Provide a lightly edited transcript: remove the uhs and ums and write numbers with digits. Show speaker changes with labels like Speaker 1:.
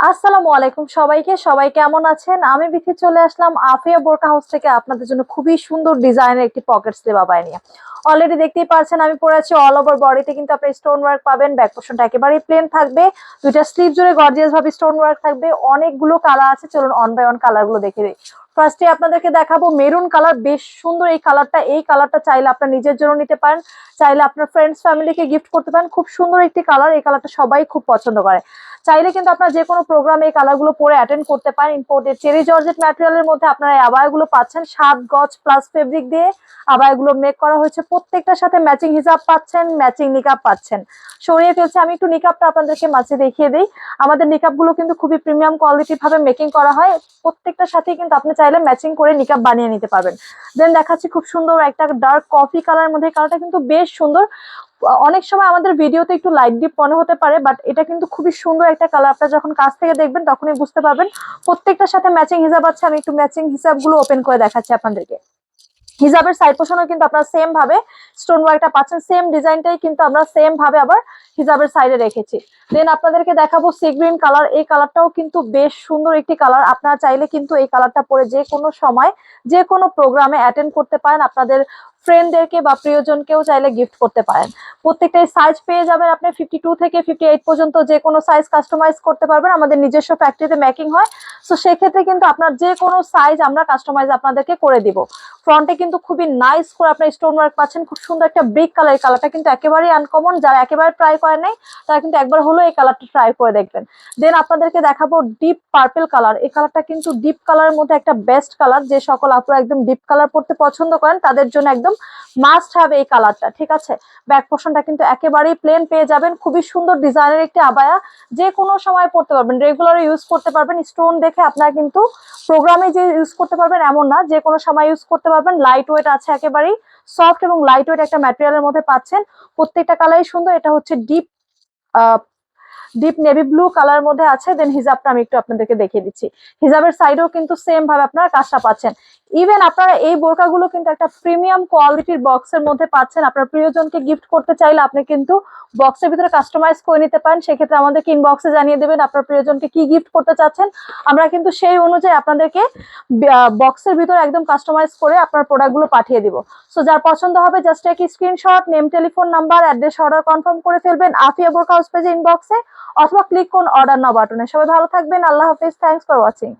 Speaker 1: আসসালামু আলাইকুম সবাইকে। সবাই কেমন আছেন? আমি বিথি চলে আসলাম আফিয়া বোরকা হাউস থেকে আপনাদের জন্য খুবই সুন্দর ডিজাইনের একটি পকেট স্লিভ আবায়া নিয়ে। অলরেডি দেখতেই পাচ্ছেন আমি পরে আছি। অল ওভার বডিতে কিন্তু আপনি স্টোন ওয়ার্ক পাবেন। ব্যাক পোর্শনটা একেবারেই প্লেন থাকবে। দুইটা স্লিভ জুড়ে গর্জিয়াস ভাবে স্টোন ওয়ার্ক থাকবে। অনেকগুলো কালার আছে, চলুন অন বাই ওয়ান কালার গুলো দেখে দিই। ফার্স্টে আপনাদেরকে দেখাবো মেরুন কালার। বেশ সুন্দর এই কালারটা। এই কালারটা চাইলে আপনার নিজের জন্য নিতে পারেন, চাইলে আপনার ফ্রেন্ডস ফ্যামিলিকে গিফট করতে পারেন। খুব সুন্দর একটি কালার। এই কালারটা সবাই খুব পছন্দ করে। চাইলে কিন্তু আপনারা যে কোনো প্রোগ্রামে এই কালারগুলো পরে অ্যাটেন্ড করতে পারেন। ইম্পোর্টেড চেরি জর্জেট ম্যাটেরিয়ালের মধ্যে আপনারা এই আবায়াগুলো পাচ্ছেন। 7 গজ প্লাস ফেব্রিক দিয়ে আবায়াগুলো মেক করা হয়েছে। প্রত্যেকটার সাথে ম্যাচিং হিজাব পাচ্ছেন, ম্যাচিং নিকাব পাচ্ছেন। সরিয়ে ফেলছে, আমি একটু নিকাবটা আপনাদেরকে মাঝে দেখিয়ে দিই। আমাদের নিকাবগুলো কিন্তু খুবই প্রিমিয়াম কোয়ালিটি ভাবে মেকিং করা হয়। প্রত্যেকটার সাথেই কিন্তু আপনি চাইলে ম্যাচিং করে নিকাব বানিয়ে নিতে পারবেন। দেন দেখাচ্ছি খুব সুন্দর একটা ডার্ক কফি কালারের মধ্যে। কালারটা কিন্তু বেশ সুন্দর। অনেক সময় আমাদের ভিডিওতে একটু লাইট ডিপ মনে হতে পারে, বাট এটা কিন্তু খুবই সুন্দর একটা কালার। আপনারা যখন কাছ থেকে দেখবেন তখনই বুঝতে পারবেন। প্রত্যেকটার সাথে ম্যাচিং হিজাব আছে। আমি একটু ম্যাচিং হিসাবগুলো ওপেন করে দেখাচ্ছি আপনাদেরকে। হিজাবের সাইড পোর্শনও কিন্তু আপনারা সেম ভাবে স্টোন ওয়ার্কটা পাচ্ছেন। সেম ডিজাইনটাই কিন্তু আমরা সেম ভাবে আবার হিজাবের সাইডে রেখেছি। দেন আপনাদেরকে দেখাবো সি গ্রিন কালার। এই কালারটাও কিন্তু বেশ সুন্দর একটি কালার। আপনারা চাইলে কিন্তু এই কালারটা পরে যে কোনো সময় যে কোনো প্রোগ্রামে অ্যাটেন্ড করতে পারেন। আপনাদের ফ্রেন্ডদেরকে বা প্রিয়জনকেও চাইলে গিফট করতে পারেন। প্রত্যেকটাই সাইজ পেয়ে যাবেন আপনি 52 থেকে 58 পর্যন্ত। যে কোনো সাইজ কাস্টমাইজ করতে পারবেন। আমাদের নিজস্ব ফ্যাক্টরিতে মেকিং হয়। সো সেক্ষেত্রে কিন্তু আপনার যে কোনো সাইজ আমরা কাস্টমাইজ আপনাদেরকে করে দিব। ফ্রন্টে কিন্তু খুবই নাইস করে আপনার স্টোন ওয়ার্ক পাচ্ছেন। খুব সুন্দর একটা ব্রিক কালার। এই কালারটা কিন্তু একেবারেই আনকমন। যারা একেবারে ট্রাই করে নাই তারা কিন্তু একবার হলো এই কালারটা ট্রাই করে দেখবেন। দেন আপনাদেরকে দেখাবো ডিপ পার্পল কালার। এই কালারটা কিন্তু ডিপ কালারের মধ্যে একটা বেস্ট কালার। যে সকল আপুরা একদম ডিপ কালার পড়তে পছন্দ করেন তাদের জন্য একদম মাস্ট হবে এই কালারটা। ঠিক আছে, ব্যাক পোর্শনটা কিন্তু একেবারেই প্লেন পেয়ে যাবেন। খুবই সুন্দর ডিজাইনের একটি আবায়া। যে কোনো সময় পড়তে পারবেন, রেগুলার ইউজ করতে পারবেন। স্টোন দেখে আপনারা কিন্তু প্রোগ্রামে যে ইউজ করতে পারবেন এমন না, যে কোনো সময় ইউজ করতে পারবেন। লাইট ওয়েট আছে, একেবারেই সফট এবং লাইট ওয়েট একটা ম্যাটেরিয়ালের মধ্যে পাচ্ছেন। প্রত্যেকটা কালারই সুন্দর। এটা হচ্ছে ডিপ নেভি ব্লু কালার মধ্যে আছে। দেন হিজাবটা আমি একটু আপনাদেরকে দেখিয়ে দিচ্ছি। হিজাবের সাইডেও কিন্তু সেম ভাবে আপনারা কাজটা পাচ্ছেন। ইভেন আপনারা এই বোরকাগুলো কিন্তু একটা প্রিমিয়াম কোয়ালিটির বক্সের মধ্যে পাচ্ছেন। আপনার প্রিয়জনকে গিফট করতে চাইলে আপনি কিন্তু বক্সের ভিতরে কাস্টমাইজ করে নিতে পারেন। সেক্ষেত্রে আমাদেরকে ইনবক্সে জানিয়ে দেবেন আপনার প্রিয়জনকে কি গিফট করতে চাচ্ছেন। আমরা কিন্তু সেই অনুযায়ী আপনাদেরকে বক্সের ভিতরে একদম কাস্টমাইজ করে আপনার প্রোডাক্টগুলো পাঠিয়ে দিব। সো যার পছন্দ হবে জাস্ট এক screenshot, name, telephone number, address, order confirm করে ফেলবেন আফিয়া বোরকা হাউস পেজে ইনবক্সে, অথবা ক্লিক করুন অর্ডার নাও বাটনে। সবাই ভালো থাকবেন। আল্লাহ হাফেজ। Thanks for watching.